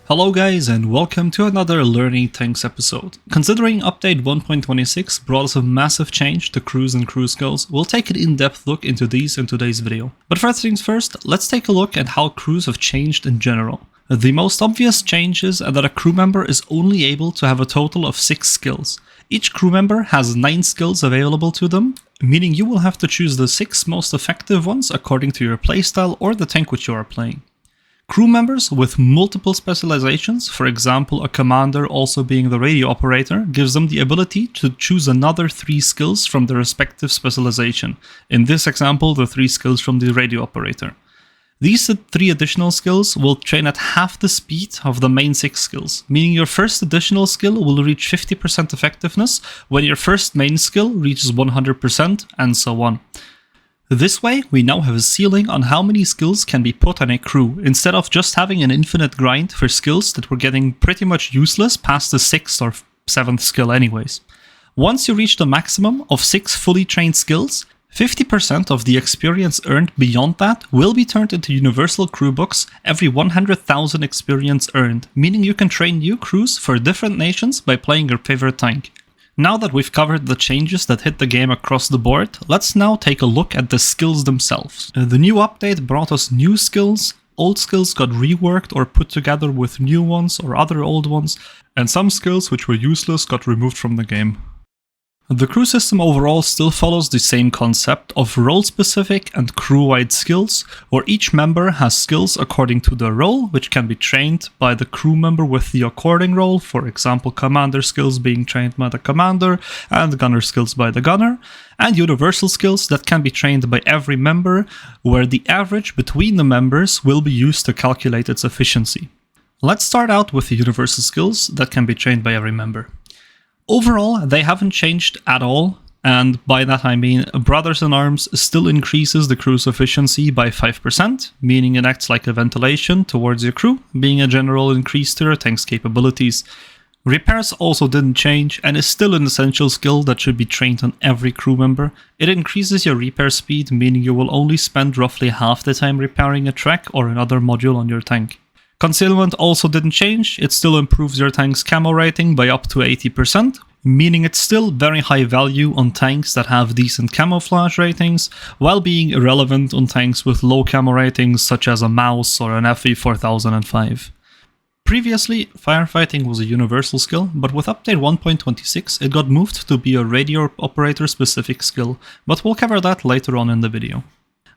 Hello guys and welcome to another Learning Tanks episode. Considering update 1.26 brought us a massive change to crews and crew skills, we'll take an in-depth look into these in today's video. But first things first, let's take a look at how crews have changed in general. The most obvious change is that a crew member is only able to have a total of 6 skills. Each crew member has 9 skills available to them, meaning you will have to choose the 6 most effective ones according to your playstyle or the tank which you are playing. Crew members with multiple specializations, for example a commander also being the radio operator, gives them the ability to choose another 3 skills from their respective specialization. In this example, the 3 skills from the radio operator. These 3 additional skills will train at half the speed of the main 6 skills, meaning your first additional skill will reach 50% effectiveness when your first main skill reaches 100% and so on. This way, we now have a ceiling on how many skills can be put on a crew, instead of just having an infinite grind for skills that were getting pretty much useless past the 6th or 7th skill anyways. Once you reach the maximum of 6 fully trained skills, 50% of the experience earned beyond that will be turned into universal crew books every 100,000 experience earned, meaning you can train new crews for different nations by playing your favorite tank. Now that we've covered the changes that hit the game across the board, let's now take a look at the skills themselves. The new update brought us new skills, old skills got reworked or put together with new ones or other old ones, and some skills which were useless got removed from the game. The crew system overall still follows the same concept of role-specific and crew-wide skills, where each member has skills according to their role, which can be trained by the crew member with the according role, for example commander skills being trained by the commander, and gunner skills by the gunner, and universal skills that can be trained by every member, where the average between the members will be used to calculate its efficiency. Let's start out with the universal skills that can be trained by every member. Overall, they haven't changed at all, and by that I mean Brothers in Arms still increases the crew's efficiency by 5%, meaning it acts like a ventilation towards your crew, being a general increase to your tank's capabilities. Repairs also didn't change and is still an essential skill that should be trained on every crew member. It increases your repair speed, meaning you will only spend roughly half the time repairing a track or another module on your tank. Concealment also didn't change, it still improves your tank's camo rating by up to 80%, meaning it's still very high value on tanks that have decent camouflage ratings, while being irrelevant on tanks with low camo ratings such as a Mouse or an Fe-4005. Previously, firefighting was a universal skill, but with update 1.26 it got moved to be a radio operator specific skill, but we'll cover that later on in the video.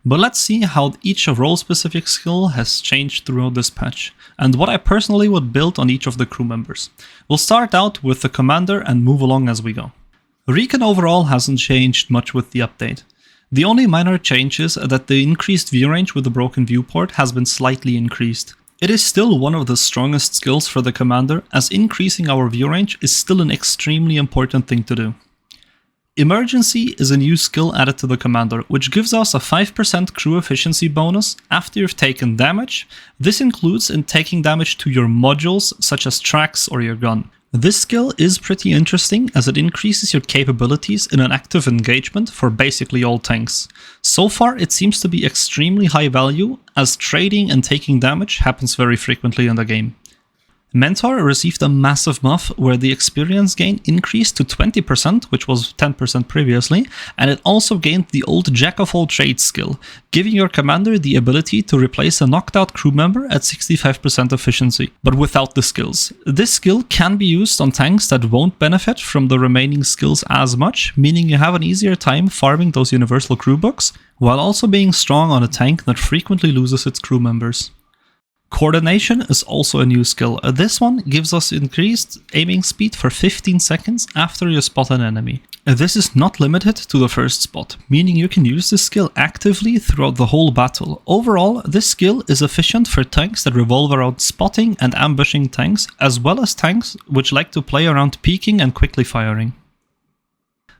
But let's see how each role-specific skill has changed throughout this patch, and what I personally would build on each of the crew members. We'll start out with the commander and move along as we go. Recon overall hasn't changed much with the update. The only minor change is that the increased view range with the broken viewport has been slightly increased. It is still one of the strongest skills for the commander, as increasing our view range is still an extremely important thing to do. Emergency is a new skill added to the commander, which gives us a 5% crew efficiency bonus after you've taken damage. This includes in taking damage to your modules, such as tracks or your gun. This skill is pretty interesting as it increases your capabilities in an active engagement for basically all tanks. So far it seems to be extremely high value, as trading and taking damage happens very frequently in the game. Mentor received a massive buff where the experience gain increased to 20%, which was 10% previously, and it also gained the old Jack of all trades skill, giving your commander the ability to replace a knocked out crew member at 65% efficiency, but without the skills. This skill can be used on tanks that won't benefit from the remaining skills as much, meaning you have an easier time farming those universal crew books, while also being strong on a tank that frequently loses its crew members. Coordination is also a new skill. This one gives us increased aiming speed for 15 seconds after you spot an enemy. This is not limited to the first spot, meaning you can use this skill actively throughout the whole battle. Overall, this skill is efficient for tanks that revolve around spotting and ambushing tanks, as well as tanks which like to play around peeking and quickly firing.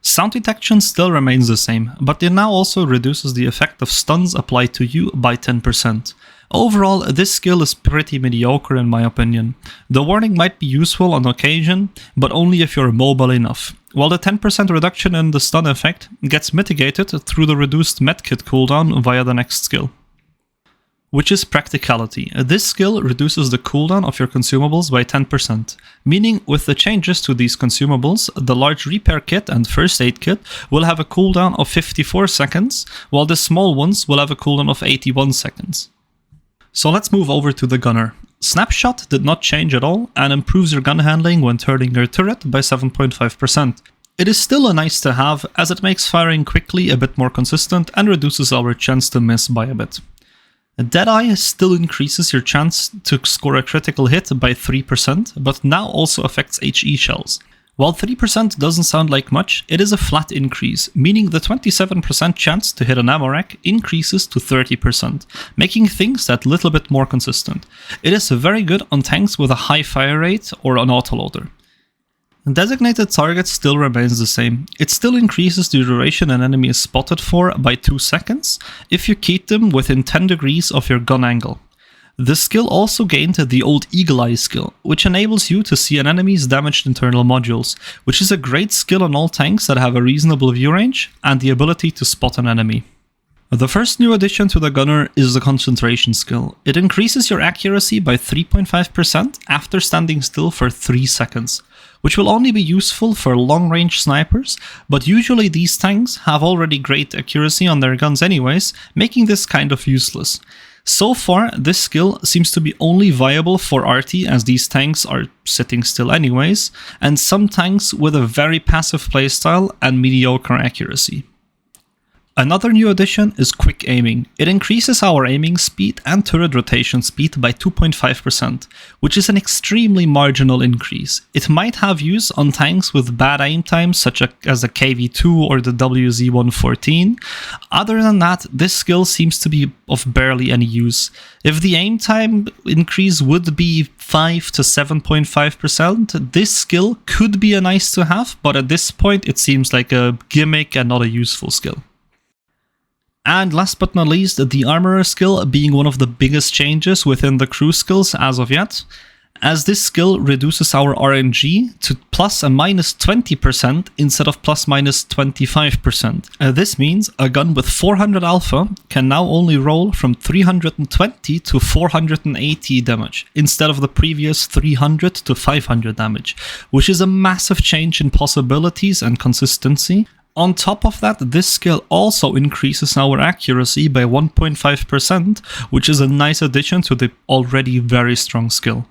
Sound detection still remains the same, but it now also reduces the effect of stuns applied to you by 10%. Overall, this skill is pretty mediocre in my opinion. The warning might be useful on occasion, but only if you're mobile enough, while the 10% reduction in the stun effect gets mitigated through the reduced medkit cooldown via the next skill. which is practicality. This skill reduces the cooldown of your consumables by 10%, meaning with the changes to these consumables, the large repair kit and first aid kit will have a cooldown of 54 seconds, while the small ones will have a cooldown of 81 seconds. So let's move over to the gunner. Snapshot did not change at all and improves your gun handling when turning your turret by 7.5%. It is still a nice to have as it makes firing quickly a bit more consistent and reduces our chance to miss by a bit. Deadeye still increases your chance to score a critical hit by 3%, but now also affects HE shells. While 3% doesn't sound like much, it is a flat increase, meaning the 27% chance to hit an ammo rack increases to 30%, making things that little bit more consistent. It is very good on tanks with a high fire rate or an autoloader. Designated target still remains the same. It still increases the duration an enemy is spotted for by 2 seconds if you keep them within 10 degrees of your gun angle. This skill also gained the old Eagle Eye skill, which enables you to see an enemy's damaged internal modules, which is a great skill on all tanks that have a reasonable view range and the ability to spot an enemy. The first new addition to the gunner is the concentration skill. It increases your accuracy by 3.5% after standing still for 3 seconds, which will only be useful for long-range snipers, but usually these tanks have already great accuracy on their guns anyways, making this kind of useless. So far, this skill seems to be only viable for RT as these tanks are sitting still anyways, and some tanks with a very passive playstyle and mediocre accuracy. Another new addition is quick aiming. It increases our aiming speed and turret rotation speed by 2.5%, which is an extremely marginal increase. It might have use on tanks with bad aim times such as the KV2 or the WZ-114. Other than that, this skill seems to be of barely any use. If the aim time increase would be 5 to 7.5%, this skill could be a nice to have, but at this point it seems like a gimmick and not a useful skill. And last but not least, the Armorer skill being one of the biggest changes within the crew skills as of yet, as this skill reduces our RNG to plus and minus 20% instead of plus minus 25%. This means a gun with 400 alpha can now only roll from 320 to 480 damage, instead of the previous 300 to 500 damage, which is a massive change in possibilities and consistency. On top of that, this skill also increases our accuracy by 1.5%, which is a nice addition to the already very strong skill.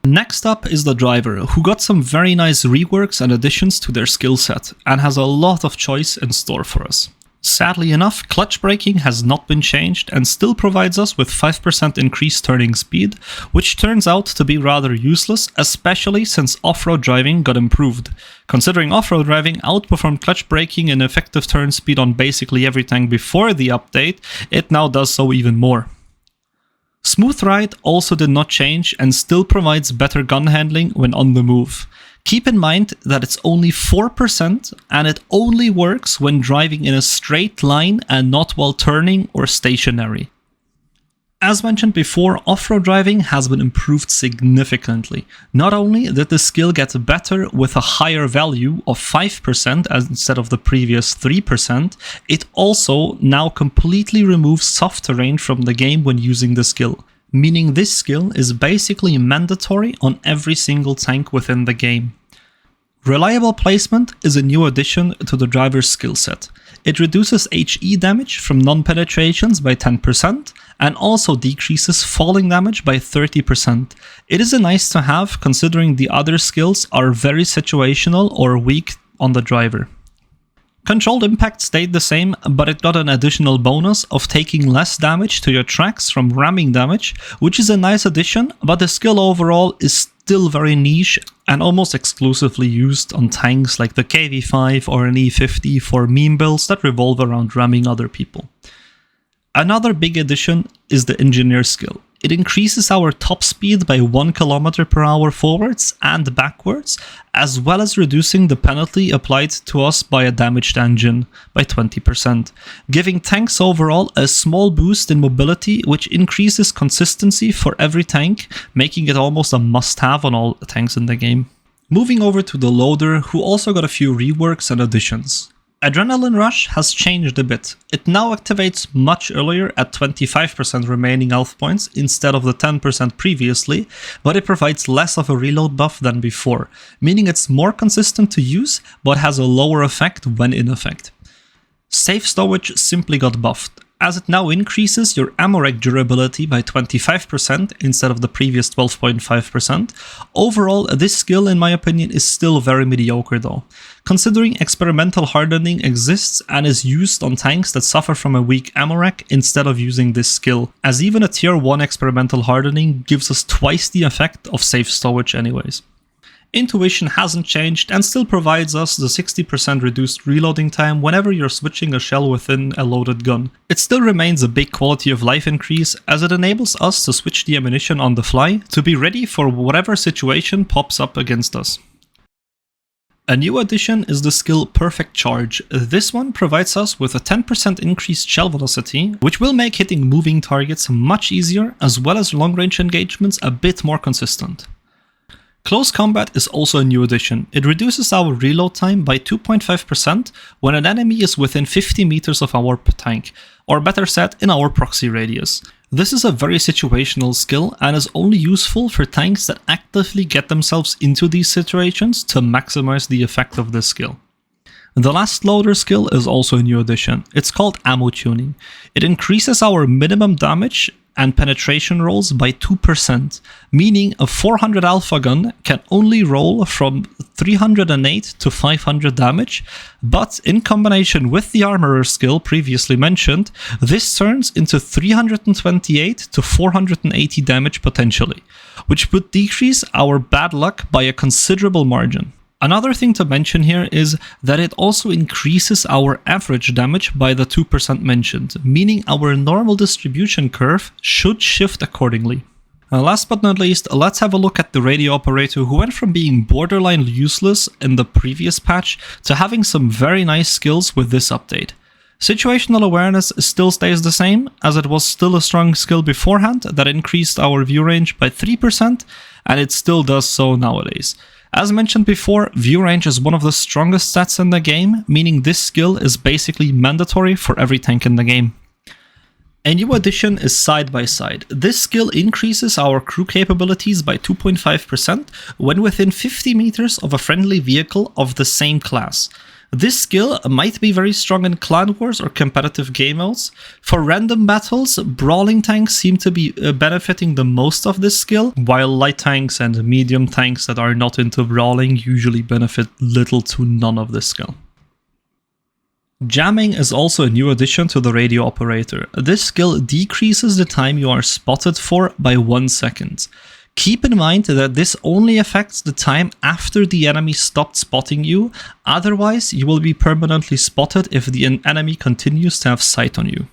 Next up is the driver, who got some very nice reworks and additions to their skill set, and has a lot of choice in store for us. Sadly enough, clutch braking has not been changed and still provides us with 5% increased turning speed, which turns out to be rather useless, especially since off-road driving got improved. Considering off-road driving outperformed clutch braking in effective turn speed on basically every tank before the update, it now does so even more. Smooth Ride also did not change and still provides better gun handling when on the move. Keep in mind that it's only 4% and it only works when driving in a straight line and not while turning or stationary. As mentioned before, off-road driving has been improved significantly. Not only did the skill get better with a higher value of 5% instead of the previous 3%, it also now completely removes soft terrain from the game when using the skill, meaning this skill is basically mandatory on every single tank within the game. Reliable placement is a new addition to the driver's skill set. It reduces HE damage from non-penetrations by 10% and also decreases falling damage by 30%. It is a nice to have considering the other skills are very situational or weak on the driver. Controlled impact stayed the same, but it got an additional bonus of taking less damage to your tracks from ramming damage, which is a nice addition, but the skill overall is still very niche and almost exclusively used on tanks like the KV5 or an E50 for meme builds that revolve around ramming other people. Another big addition is the engineer skill. It increases our top speed by 1 km/h forwards and backwards, as well as reducing the penalty applied to us by a damaged engine by 20%, giving tanks overall a small boost in mobility, which increases consistency for every tank, making it almost a must-have on all tanks in the game. Moving over to the loader, who also got a few reworks and additions. Adrenaline Rush has changed a bit. It now activates much earlier at 25% remaining health points instead of the 10% previously, but it provides less of a reload buff than before, meaning it's more consistent to use but has a lower effect when in effect. Safe Stowage simply got buffed, as it now increases your ammo rack durability by 25% instead of the previous 12.5%. Overall, this skill in my opinion is still very mediocre though, considering experimental hardening exists and is used on tanks that suffer from a weak ammo rack instead of using this skill, as even a tier 1 experimental hardening gives us twice the effect of Safe Stowage anyways. Intuition hasn't changed and still provides us the 60% reduced reloading time whenever you're switching a shell within a loaded gun. It still remains a big quality of life increase, as it enables us to switch the ammunition on the fly to be ready for whatever situation pops up against us. A new addition is the skill Perfect Charge. This one provides us with a 10% increased shell velocity, which will make hitting moving targets much easier, as well as long-range engagements a bit more consistent. Close Combat is also a new addition. It reduces our reload time by 2.5% when an enemy is within 50 meters of our tank, or better said, in our proxy radius. This is a very situational skill and is only useful for tanks that actively get themselves into these situations to maximize the effect of this skill. The last loader skill is also a new addition. It's called Ammo Tuning. It increases our minimum damage and penetration rolls by 2%, meaning a 400 alpha gun can only roll from 308 to 500 damage, but in combination with the armorer skill previously mentioned, this turns into 328 to 480 damage potentially, which would decrease our bad luck by a considerable margin. Another thing to mention here is that it also increases our average damage by the 2% mentioned, meaning our normal distribution curve should shift accordingly. Last but not least, let's have a look at the radio operator, who went from being borderline useless in the previous patch to having some very nice skills with this update. Situational awareness still stays the same, as it was still a strong skill beforehand that increased our view range by 3%, and it still does so nowadays. As mentioned before, view range is one of the strongest stats in the game, meaning this skill is basically mandatory for every tank in the game. A new addition is Side by Side. This skill increases our crew capabilities by 2.5% when within 50 meters of a friendly vehicle of the same class. This skill might be very strong in clan wars or competitive game modes. For random battles, brawling tanks seem to be benefiting the most of this skill, while light tanks and medium tanks that are not into brawling usually benefit little to none of this skill. Jamming is also a new addition to the radio operator. This skill decreases the time you are spotted for by 1 second. Keep in mind that this only affects the time after the enemy stopped spotting you, otherwise you will be permanently spotted if the enemy continues to have sight on you.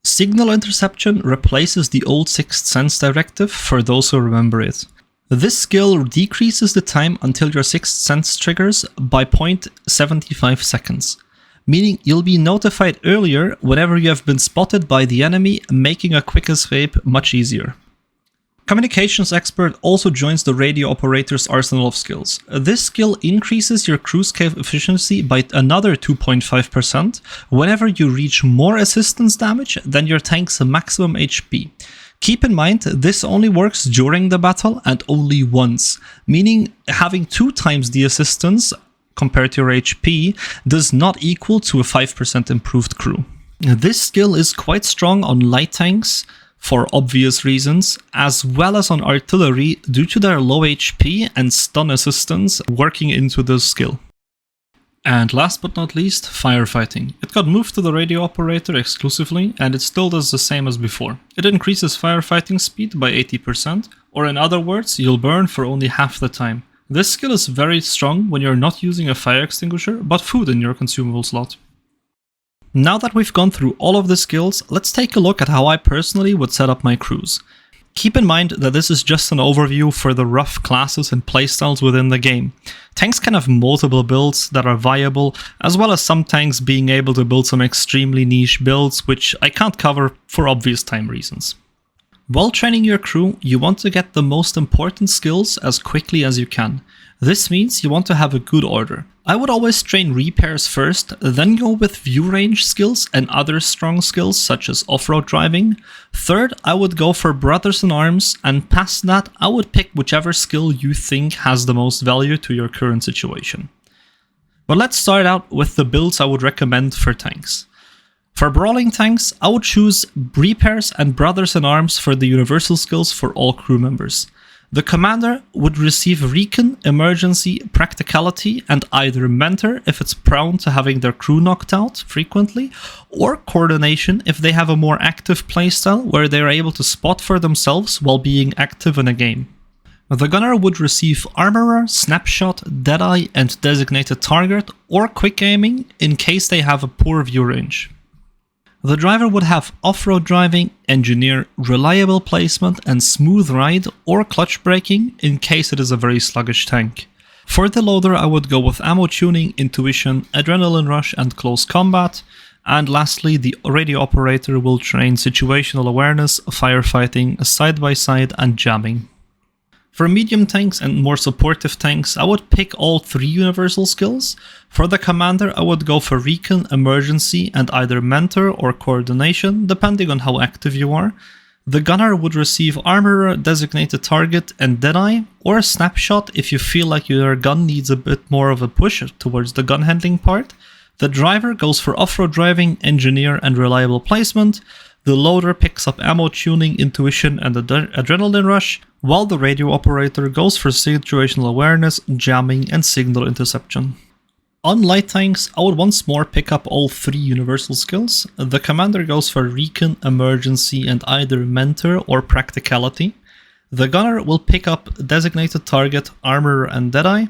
Signal Interception replaces the old Sixth Sense directive for those who remember it. This skill decreases the time until your Sixth Sense triggers by 0.75 seconds, meaning you'll be notified earlier whenever you have been spotted by the enemy, making a quick escape much easier. Communications Expert also joins the radio operator's arsenal of skills. This skill increases your cruise efficiency by another 2.5% whenever you reach more assistance damage than your tank's maximum HP. Keep in mind, this only works during the battle and only once, meaning having 2 times the assistance compared to your HP does not equal to a 5% improved crew. This skill is quite strong on light tanks, for obvious reasons, as well as on artillery due to their low HP and stun assistance working into this skill. And last but not least, firefighting. It got moved to the radio operator exclusively, and it still does the same as before. It increases firefighting speed by 80%, or in other words, you'll burn for only half the time. This skill is very strong when you're not using a fire extinguisher, but food in your consumable slot. Now that we've gone through all of the skills, let's take a look at how I personally would set up my crews. Keep in mind that this is just an overview for the rough classes and playstyles within the game. Tanks can have multiple builds that are viable, as well as some tanks being able to build some extremely niche builds, which I can't cover for obvious time reasons. While training your crew, you want to get the most important skills as quickly as you can. This means you want to have a good order. I would always train repairs first, then go with view range skills and other strong skills such as off-road driving. Third, I would go for brothers in arms, and past that I would pick whichever skill you think has the most value to your current situation. But let's start out with the builds I would recommend for tanks. For brawling tanks, I would choose repairs and brothers in arms for the universal skills for all crew members. The commander would receive recon, emergency, practicality, and either mentor if it's prone to having their crew knocked out frequently, or coordination if they have a more active playstyle where they are able to spot for themselves while being active in a game. The gunner would receive armorer, snapshot, deadeye, and designated target, or quick aiming in case they have a poor view range. The driver would have off-road driving, engineer, reliable placement, and smooth ride or clutch braking in case it is a very sluggish tank. For the loader, I would go with ammo tuning, intuition, adrenaline rush, and close combat. And lastly, the radio operator will train situational awareness, firefighting, side-by-side, and jamming. For medium tanks and more supportive tanks, I would pick all 3 universal skills. For the commander, I would go for recon, emergency, and either mentor or coordination, depending on how active you are. The gunner would receive armorer, designated target, and deadeye, or a snapshot if you feel like your gun needs a bit more of a push towards the gun handling part. The driver goes for off-road driving, engineer, and reliable placement. The loader picks up ammo tuning, intuition, and adrenaline rush, while the radio operator goes for situational awareness, jamming, and signal interception. On light tanks, I would once more pick up all 3 universal skills. The commander goes for recon, emergency, and either mentor or practicality. The gunner will pick up designated target, armor, and deadeye.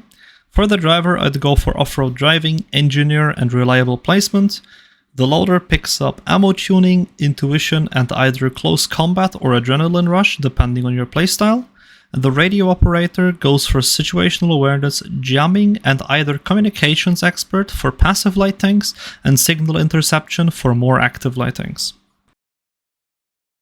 For the driver, I'd go for off-road driving, engineer, and reliable placement. The loader picks up ammo tuning, intuition, and either close combat or adrenaline rush depending on your playstyle. The radio operator goes for situational awareness, jamming, and either communications expert for passive light tanks and signal interception for more active light tanks.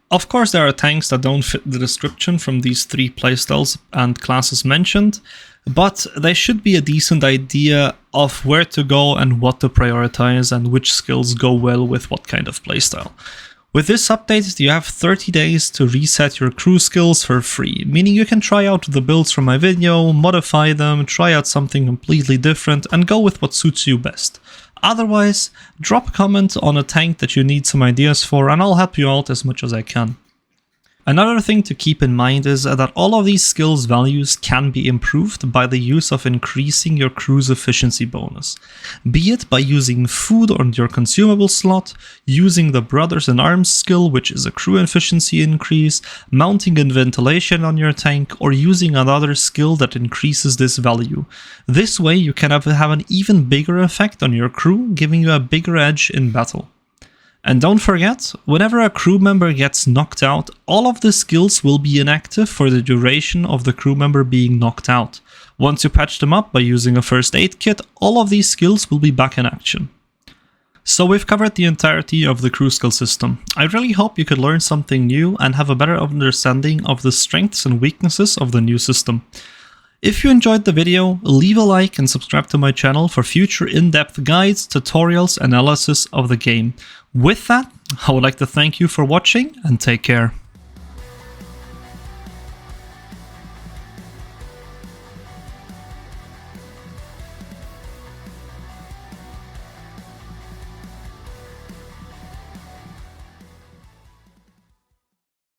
Of course, there are tanks that don't fit the description from these 3 playstyles and classes mentioned, but they should be a decent idea of where to go and what to prioritize and which skills go well with what kind of playstyle. With this update, you have 30 days to reset your crew skills for free, meaning you can try out the builds from my video, modify them, try out something completely different, and go with what suits you best. Otherwise, drop a comment on a tank that you need some ideas for, and I'll help you out as much as I can. Another thing to keep in mind is that all of these skills values can be improved by the use of increasing your crew's efficiency bonus. Be it by using food on your consumable slot, using the brothers in arms skill, which is a crew efficiency increase, mounting in ventilation on your tank, or using another skill that increases this value. This way you can have an even bigger effect on your crew, giving you a bigger edge in battle. And don't forget, whenever a crew member gets knocked out, all of the skills will be inactive for the duration of the crew member being knocked out. Once you patch them up by using a first aid kit, all of these skills will be back in action. So we've covered the entirety of the crew skill system. I really hope you could learn something new and have a better understanding of the strengths and weaknesses of the new system. If you enjoyed the video, leave a like and subscribe to my channel for future in-depth guides, tutorials, and analysis of the game. With that, I would like to thank you for watching and take care.